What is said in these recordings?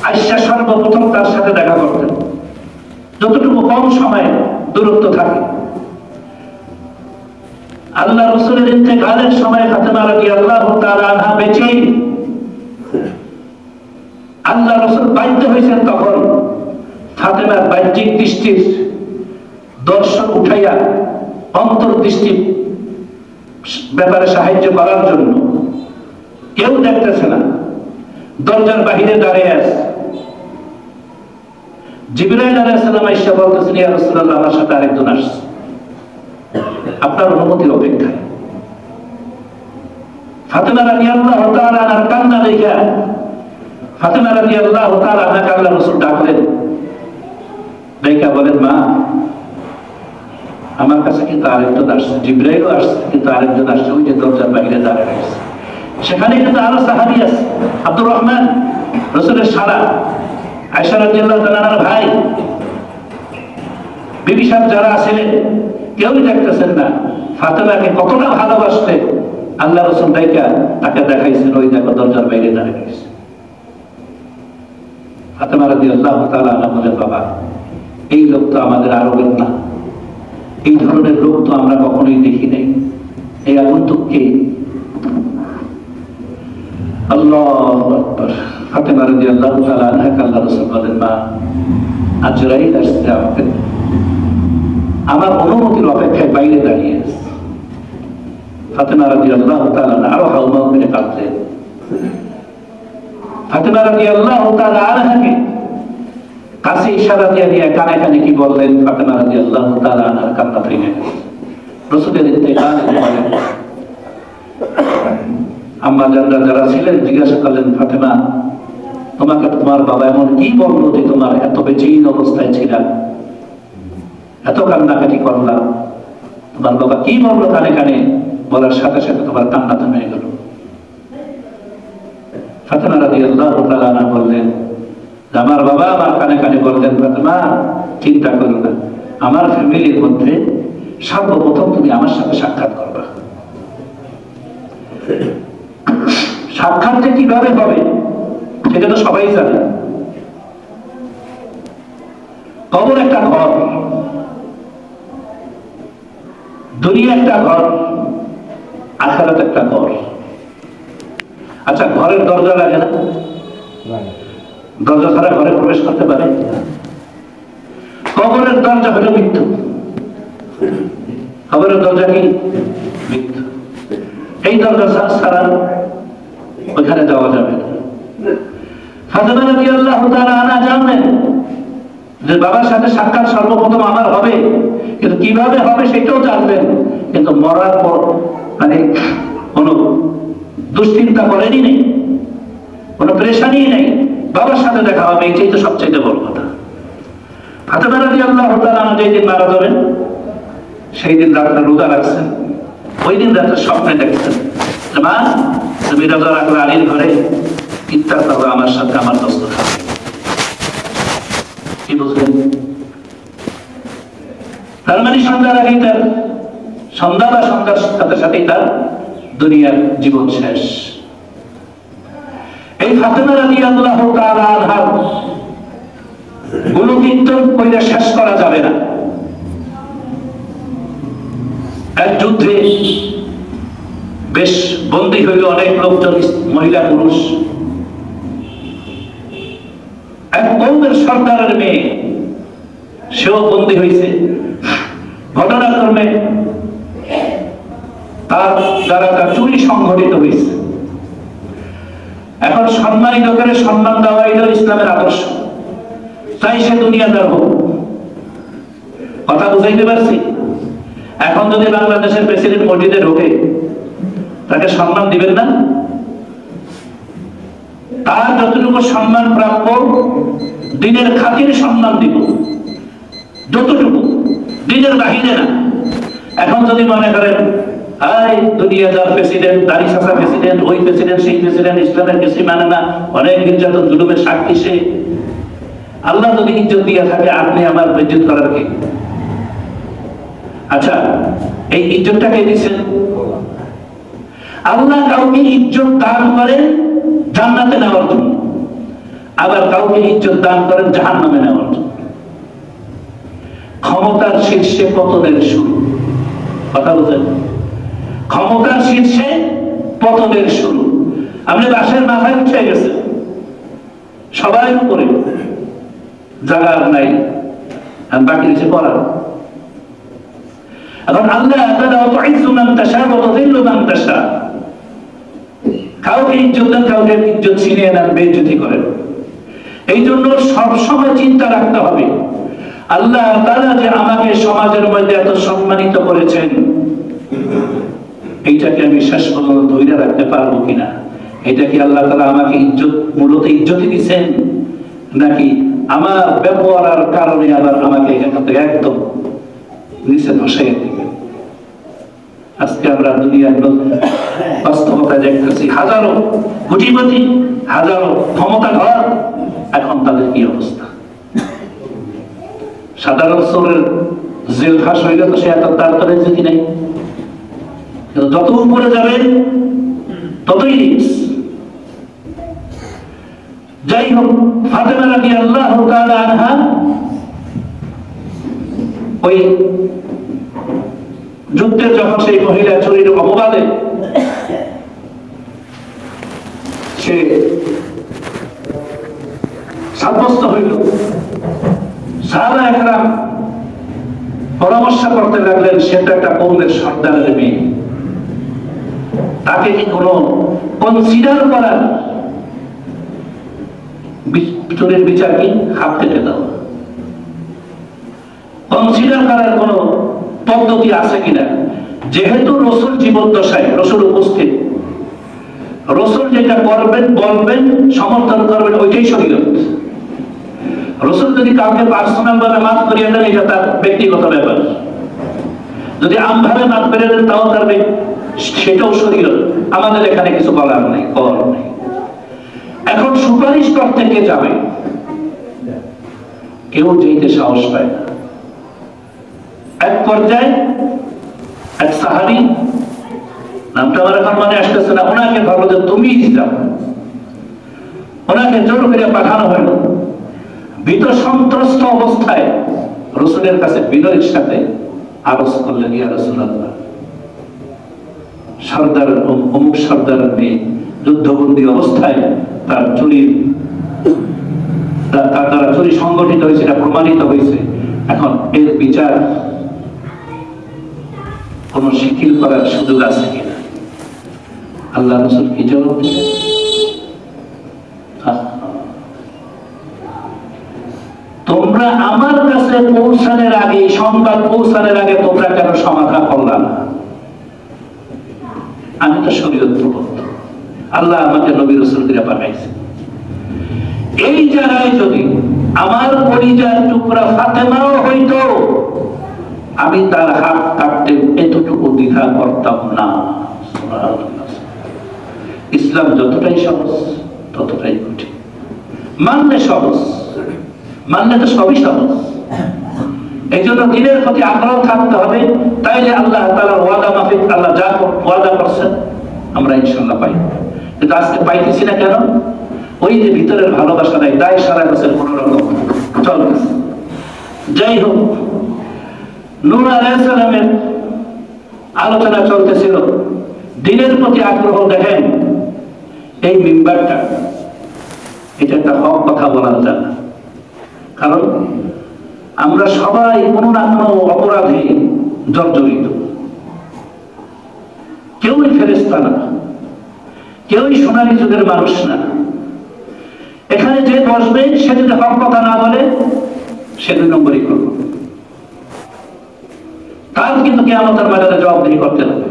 আয়েশা সর্বপ্রথম তার সাথে দেখা করতেন, যতটুকু কম সময়ে দূরত্ব থাকে। আল্লাহ রাসূলের ইন্তেকালের সময় ফাতেমা রাদিয়াল্লাহু তাআলা আনহা বেঁচে, আল্লাহ রাসূল বাধ্য হয়েছেন তখন ফাতেমার বাহ্যিক দৃষ্টির দর্শন উঠাইয়া অন্তর্দৃষ্টি ব্যাপারে সাহায্য করার জন্য। কেউ দেখতেছে না, দরজার বাহিরে দাঁড়িয়ে আছে। জিবরাইল আলাইহিস সালাম আয়েশা বলতেছেন, ইয়া রাসূলুল্লাহ, আমার সাথে আরেকজন আসছে, আপনার অনুমতির অপেক্ষায়। ফাতেমা রাদিয়াল্লাহু তাআলা আনহার কান্না দেখে ফাতেমা রাদিয়াল্লাহু তাআলা আনহাকে আল্লাহ রাসূল ডাকলেন, দেখে বলেন, মা, আমার কাছে কিন্তু আরেকজন আসছে, জিবরাইলও আসছে, কিন্তু আরেকজন আসছে, ওই যে দরজার বাইরে দাঁড়িয়ে আছে। সেখানে কিন্তু আরো সাহাবী আছে, আব্দুর রহমান, রাসূলের শালা, আয়েশা রাদিয়াল্লাহু তাআলার ভাই, বিবি সাহেব যারা আছিলেন, কেউই দেখতেছেন না ফাতেমাকে কতটা ভালোবাসতে আল্লাহ রাসূল তাকে দেখাইছেন, ওই দেখো দরজার বাইরে দাঁড়িয়ে আছে। ফাতেমা রাদিয়াল্লাহু তাআলা আনহা বলেন, বাবা, এই লোক তো আমাদের আরবের না, এই ধরনের লোক তো আমরা কখনোই দেখি নাই, এই আগন্তুক কে? আল্লাহু আকবার। ফাতেমা রাদিয়াল্লাহু তাআলা আনহাকে আল্লাহ রাসূল বলেন, মা, আজরাইল আসছে, আমার অনুমতির অপেক্ষায় বাইরে দাঁড়িয়ে আছে। ফাতেমা রাদিয়াল্লাহু তাআলা আরো হাউমাউ করে কাঁদলেন। ফাতেমা রাদিয়াল্লাহু তাআলা আনহাকে কাছে ইশারা দিয়ে দিয়ে কানে কানে কি বললেন, ফাতেমা রাদিয়াল্লাহু তাআলা আনহার কান্না থেমে গেল। রাসূলের ইন্তেকালের পরে আম্মা জানরা যারা ছিলেন জিজ্ঞাসা করলেন, ফাতেমা, তোমাকে তোমার বাবা এমন কি বললো যে তোমার এত বেচেইন অবস্থায় ছিলা, এত কান্নাকাটি করলাম? তোমার বাবা কি বললো কানে কানে? বলার সাথে সাথে তোমার কান্না থেমে গেল। ফাতেমা রাদিয়াল্লাহু তাআলা আনহা বললেন, আমার বাবা আমার কানে কানে বললেন, ফাতেমা, চিন্তা করো না, আমার ফ্যামিলির মধ্যে সর্বপ্রথম তুমি আমার সাথে সাক্ষাৎ করবা। সাক্ষাৎটা কিভাবে হবে সেটা তো সবাই জানে। কবর একটা ঘর, দুনিয়া একটা ঘর, আখিরাত একটা ঘর। আচ্ছা, ঘরের দরজা লাগে না? দরজা ছাড়া ঘরে প্রবেশ করতে পারে? কবরের দরজা হলো মৃত্যু। কবরের দরজা কি? মৃত্যু। এই দরজা ছাড়া ওইখানে যাওয়া যাবে না। ফাতেমা রাদিয়াল্লাহু তাআলা আনহা জানেন যে বাবার সাথে সাক্ষাৎ সর্বপ্রথম আমার হবে, কিন্তু কিভাবে হবে সেটাও জানবেন, কিন্তু মরার পর মানে কোনো দুশ্চিন্তা করেনি নেই, কোনো প্রেশানি নেই, বাবার সাথে দেখা হবে, এটাই তো সবচেয়ে বড় কথা। ফাতেমা রাদিয়াল্লাহু তাআলা আনহা যেই দিন মারা যাবেন সেই দিন রাত্রে রোজা রাখছেন। ওই দিন রাত্রে স্বপ্নে দেখছেন, মা, তুমি রোজা রাখলে আলীর ঘরে ইফতার করবে আমার সাথে, আমার দোস্ত খাবে। কি বুঝলেন? তার মানে সন্ধ্যার আগেই তার সন্ধ্যা বা সন্ধ্যার সাথে সাথেই তার দুনিয়ার জীবন শেষ। এই ফাতেমা রাদিয়াল্লাহু তাআলা আনহার গুণকীর্তন কইরা শেষ করা যাবে না। এক যুদ্ধে বেশ বন্দী হইল অনেক লোকজন, মহিলা পুরুষ। এক কওমের সর্দারের মেয়ে, সেও বন্দী হয়েছে। ঘটনাক্রমে তার দ্বারা তার চুরি সংঘটিত হয়েছে। এখন সম্মানিত করে সম্মান দেওয়া হইল ইসলামের আদর্শ, তাই সে দুনিয়াদার হোক। কথা বুঝাইতে পারছি? এখন যদি বাংলাদেশের প্রেসিডেন্ট মসজিদে ঢোকে, তাকে সম্মান দিবেন না? তার যতটুকু সম্মান প্রাপ্য, দিনের খাতিরে সম্মান দিব, যতটুকু, দিনের বাহিরে না। এখন যদি মনে করেন এই দুনিয়াদার প্রেসিডেন্ট, দাড়ি ছাঁচা প্রেসিডেন্ট, ওই প্রেসিডেন্ট, সেই প্রেসিডেন্ট, ইসলামের কিছু মানে না, অনেক নির্যাতন জুলুমের সাক্ষী সে, আল্লাহ যদি ইজ্জত দিয়ে থাকে, আপনি আমার ইজ্জত করার কি? আচ্ছা, এই ইজ্জতটা কে দিচ্ছেন? আল্লাহ কাউকে ইজ্জত দান করেন জান্নাতে নেওয়ার জন্য, আবার কাউকে ইজ্জত দান করেন জাহান্নামে নেওয়ার জন্য। ক্ষমতার শীর্ষে পতনের শুরু। কথা বলছেন? ক্ষমতার শীর্ষে পতনের শুরু। আপনি বাসের মাথায় উঠে গেছে, সবাই উপরে, জায়গা নাই, বাকি নিচে পড়া। এখন আল্লাহ কাউকে ইজ্জত দেন, কাউকে ইজ্জত ছিনিয়ে নেন, বেইজ্জতি করেন। এই জন্য সবসময় চিন্তা রাখতে হবে, আল্লাহ তাআলা যে আমাকে সমাজের মধ্যে এত সম্মানিত করেছেন, এইটাকে আমি শেষ পর্যন্ত ধরে রাখতে পারবো কিনা। এটা কি আল্লাহ তাআলা আমাকে ইজ্জত, মূলত ইজ্জতই দিচ্ছেন, নাকি আমার ব্যবহারের কারণে আবার আমাকে এখান থেকে একদম নিচে ধসাই দিবেন। আজকে আমরা দুনিয়ার বাস্তবতা দেখতেছি, হাজারো কোটিপতি, হাজারো ক্ষমতাধর, এখন তাদের কি অবস্থা। সাধারণ স্তরের জেল ফাঁস হইলে তো সে এত তাড়াতাড়ি যদি নেই, যত উপরে যাবেন ততই রিস্ক। যাই হোক, ফাতেমা রাদিয়াল্লাহু তাআলা আনহা ওই যুদ্ধে যখন সেই মহিলা চুরির অপবাদে সে সাব্যস্ত হইল, সাহাবায়ে কেরাম পরামর্শ করতে লাগলেন, সেটা একটা কওমের সর্দারের মেয়ে, তাকে কি কোনো কনসিডার করার, চুরির বিচার কি হাত কেটে দাও, কনসিডার করার কোন পদ্ধতি আছে কিনা। যেহেতু রসুল জীবদ্দশায়, রসুল উপস্থিত, রসুল যেটা করবেন, বলবেন, সমর্থন করবেন, ওইটাই শরীয়ত। রসুল যদি কাউকে পার্সোনাল ভাবে মাফ করিয়ে দেন, এটা তার ব্যক্তিগত ব্যাপার। যদি আমভাবে মাফ করে দেন, তাও তার, সেটাও শরীয়ত। আমাদের এখানে কিছু বলার নেই, করার নেই। এখন সুপারিশ করতে কে যাবে? কেউ যেতে সাহস পায় না। এক পর্যায়ে এক সাহাবী, নামটা আমার এখন মনে আসতেছে না, ওনাকে ভাবলো যে তুমি যাও। ওনাকে জোর করে পাঠানো হলো। ভীত সন্ত্রস্ত অবস্থায় রসুলের কাছে বিনয়ের সাথে আরজ করলেন, ইয়া রাসূলুল্লাহ, সর্দার, অমুক সর্দারের মেয়ে যুদ্ধবন্দী অবস্থায় তার চুরির, তারা চুরি সংগঠিত হয়েছে, এটা প্রমাণিত হয়েছে। এখন এর বিচার কোন শিথিল করার সুযোগ আছে কিনা? আল্লাহ রাসূল কি জবাব দিলেন? তোমরা আমার কাছে পৌঁছানোর আগে, সংবাদ পৌঁছানোর আগে তোমরা কেন সমাধান করলা না? আমি তো শরীয়ত প্রবর্তক, আল্লাহ আমাকে নবী রাসূল দিয়ে পাঠাইছে। এই জায়গায় যদি আমার পরিচয় টুকরা ফাতেমাও হইতো, আমি তার হাত কাটতে এতটুকু দ্বিধা করতাম না। ইসলাম যতটাই সহজ, ততটাই কঠিন। মানলে সহজ, মানলে তো সবই সহজ। এই জন্য দিনের প্রতি আগ্রহ থাকতে হবে, তাইলে আল্লাহ তাআলার ওয়াদা মাফিক আল্লাহ যা ওয়াদা করছেন আমরা ইনশাআল্লাহ পাই। কিন্তু আজকে পাইতেছি না কেন? ওই যে ভিতরের ভালোবাসা নাই, তাই সারা বছর কোন রকম চলতেছে। যাই হোক, নূহ আলাইহিস সালামের আলোচনা চলতেছিল, দিনের প্রতি আগ্রহ। দেখেন এই মিম্বারটা, এটা একটা হক কথা বলা যায় না, কারণ আমরা সবাই কোনো না কোনো অপরাধে জর্জরিত। কেউই ফেরেশতা না, কেউই সোনালী যুগের মানুষ না। এখানে যে বসবে সে যদি হক কথা না বলে, সে 2 নম্বরই করবে। তার কিন্তু কিয়ামতের ময়দানে জবাবদিহি করতে হবে।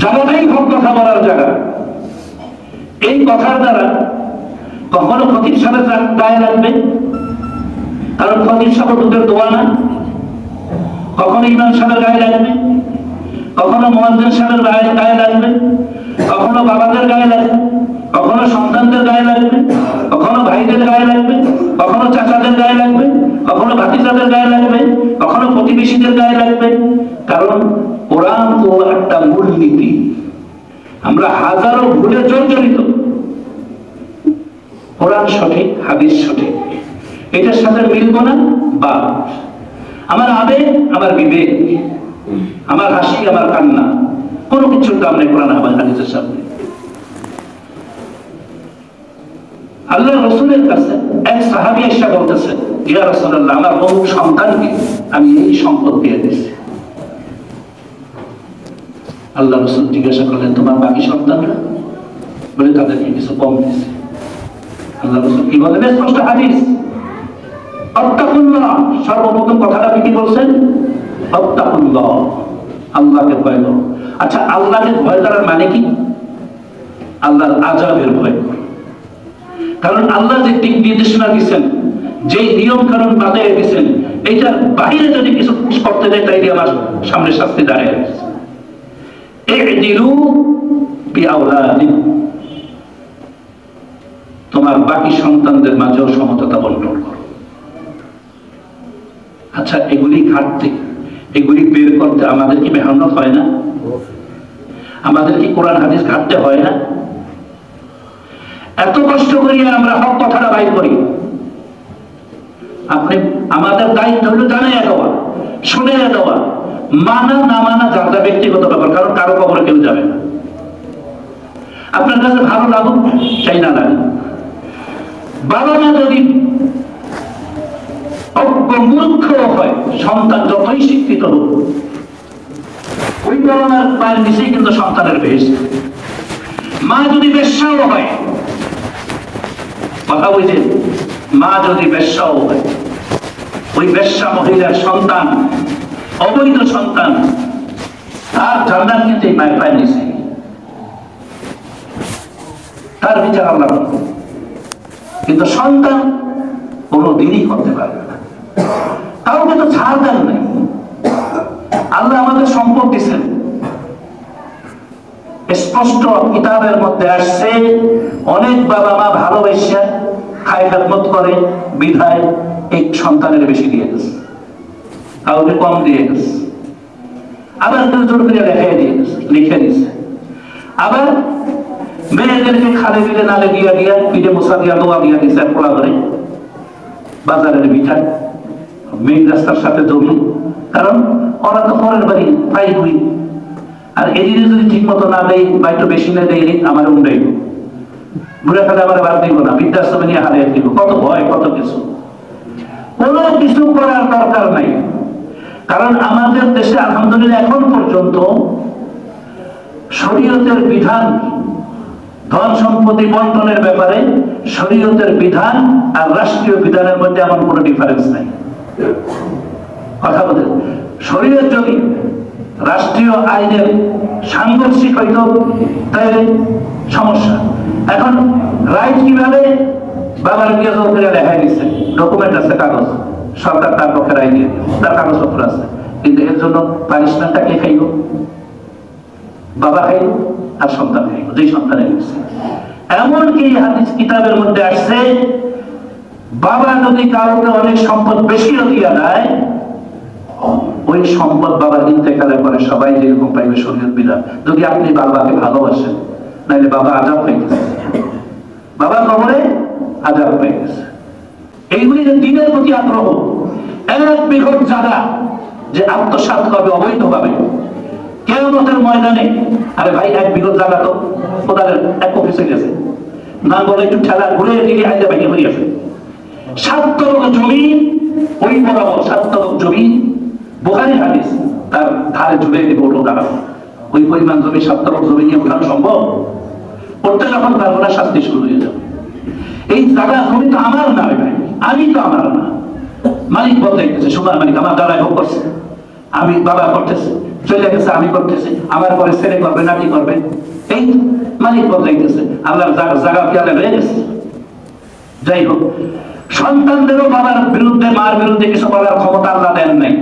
জায়গাটাই হক কথা বলার জায়গা। এই কথার দ্বারা কখনো খতিব সাহেবের গায়ে লাগবে, কারণ খতিব সাহেব দুধের দোয়া না। কখনো ইমাম সাহেবের গায়ে লাগবে, কখনো মুয়াজ্জিন সাহেবের গায়ে লাগবে, কখনো বাবাদের গায়ে লাগবে, কখনো সন্তানদের গায়ে লাগবে, কখনো ভাইদের গায়ে লাগবে, কখনো চাচাদের গায়ে লাগবে, কখনো ভাতিজাদের গায়ে লাগবে, কখনো প্রতিবেশীদের গায়ে লাগবে। কারণ কোরআন তো একটা মূলনীতি। আমরা হাজারো ভুলে জর্জরিত, কোরআন সঠিক, হাদিস সঠিক, এটার সাথে মিলবো না বা আমার আবেগ, আমার বিবেক, আমার হাসি, আমার কান্না, কোনো কিছুর দাম নেই কোরআন হাদিসের সামনে। আল্লাহ রসুলের কাছে এক সাহাবী এসে বলতেছে, ইয়া রাসূলুল্লাহ, আমার বহু সন্তানকে আমি এই সম্পদ দিয়ে দিয়েছি। আল্লাহ রসুল জিজ্ঞাসা করলেন, তোমার বাকি সন্তানরা? বলে, তাদেরকে কিছু কম দিয়েছে। আল্লাহ রসুল কি বলেন? স্পষ্ট হাদিস, আত্তাকুল্লাহ, সর্বপ্রথম কথাটা কি বলছেন? আত্তাকুল্লাহ, আল্লাহকে ভয় করো। আচ্ছা, আল্লাহকে ভয় করার মানে কি? আল্লাহর আযাবের ভয় করো। কারণ আল্লাহ যে দিক নির্দেশনা দিচ্ছেন, যে নিয়ম কানুন বাজায় দিচ্ছেন, এইটার বাইরে যদি কিছু করতে যায়, তাই আমার সামনে শাস্তি দাঁড়িয়ে আছে। ইদিলু বিআওলাদিকুম, তোমার বাকি সন্তানদের মাঝেও সমতা বন্টন করো। আচ্ছা, এগুলি ঘাটতে, এগুলি বের করতে আমাদের কি মেহনত হয় না? আমাদের কি কোরআন হাদিস ঘাটতে হয় না? এত কষ্ট করিয়া আমরা হক কথাটা বাইর করি। আপনি, আমাদের দায়িত্ব হলো জানাইয়া দেওয়া, শুনাইয়া দেওয়া, মানা না মানা যার যা ব্যক্তিগত ব্যাপার, কারণ কারো কবরে কেউ যাবে না। আপনার কাছে ভালো লাগুক চাই না লাগুক, বাবা মা যদি মূর্খ হয়, সন্তান যতই শিক্ষিত হোক, ওই বাবা মার পায়ের নিচেই কিন্তু সন্তানের বেশ। মা যদি বেশ্যাও হয়, কথা বুঝে, মা যদি বেশ্যাও হয়, ওই বেশ্যা মহিলার সন্তান, অবৈধ সন্তান, তার জান্নাত কিন্তু এই মায়ের পায়ের নিচে। তার বিচার আল্লাহ, কিন্তু সন্তান কোনো দিনই করতে পারবে না। তাও কিন্তু ছাড় দেন নাই। আল্লাহ আমাদের সম্পদ দিচ্ছেন, স্পষ্ট কিতাবের মধ্যে আসছে, অনেক বাবা মা ভালোবাসা খায় খেদমত করে বিধায় এই সন্তানের বেশি দিয়ে গেছে, কাউকে কম দিয়ে গেছে, আবার কেউ জোর করে লিখে দিচ্ছে, আবার মেয়েদেরকে খালে বিলে নালে দিয়া দিয়া পিঠে মোছা দিয়া দোয়া দিয়া দিচ্ছে পোলা করে বাজারের মিঠাই, মেন রাস্তার সাথে দৌড়ি, কারণ ওরা তো পরের বাড়ি পাই হুই, আর এদিকে যদি ঠিক মতো না দেয় বা একটু বেশি না দেয়, আমার উন্ডাইব, ঘুরে ফেলে আমার বাদ দিব না, বৃদ্ধাশ্রমে নিয়ে হারিয়ে দিব, কত ভয়, কত কিছু। কোনো কিছু করার দরকার নাই, কারণ আমাদের দেশে আলহামদুলিল্লাহ এখন পর্যন্ত শরীয়তের বিধান, ধন সম্পত্তি বন্টনের ব্যাপারে শরীয়তের বিধান আর রাষ্ট্রীয় বিধানের মধ্যে এমন কোনো ডিফারেন্স নাই। কথা বলেন, শরীয়ত যদি রাষ্ট্রীয় আইনের সাংঘর্ষিক হইতো তাহলে সমস্যা। এখন রাইট কিভাবে বাবার বিয়ে করে লেখাই দিচ্ছে, ডকুমেন্ট আছে, কাগজ, সরকার তার পক্ষে রায় দিয়ে, তার কাগজপত্র আছে, কিন্তু এর জন্য পানিশমেন্টটা কে খাইব? বাবা খাইব আর সন্তান খাইব, যেই সন্তানের গেছে। এমনকি হাদিস কিতাবের মধ্যে আসছে, বাবা যদি কাউকে অনেক সম্পদ বেশিও দিয়া দেয়, ওই সম্পদ বাবার ইন্তেকালের পরে সবাই যেরকম পাইবে শরীয়ত বিধান, যদি আপনি বাবাকে ভালোবাসেন, নাহলে বাবা আযাব পাইতেছে, বাবা কবরে আযাব পাইতেছে। এইগুলি দিনের প্রতি আগ্রহ, এক বিঘত জায়গা যে আত্মসাৎ করবে অবৈধভাবে কিয়ামতের ময়দানে, আরে ভাই এক বিঘত জায়গা তো কোদালের এক অফিসে গেছে, না বলে একটু ঠেলা ঘুরে দিকে আইতে বাইরে হয়ে গেছে, 7 তরক জমিন, ওই বরাবর 7 তরক জমিন, বুখারী হাদিস, তার ধারে ঝুলে দিব ওঠো দাঁড়াবো, ওই পরিমাণ জমি 7 তরক জমি নিয়ে উঠানো সম্ভব? করতে যখন পারবো না, শাস্তি শুরু হয়ে যাবে। এই জায়গা জমি তো আমার না, ভাই আমি তো আমার না, মালিক বদলাইতেছে, সোনার মালিক আমার দ্বারাই হোক করছে, আমি বাবা করতেছে, চলে গেছে আমি করতেছি, আমার পরে ছেলে করবে, নাতি করবে, এই মালিক বদলাইতেছে, আল্লাহর জায়গা পেয়ালে রয়ে গেছে। যাই হোক, সন্তানদেরও বাবার বিরুদ্ধে, মার বিরুদ্ধে কিছু বলার ক্ষমতা আল্লাহ দেন নাই।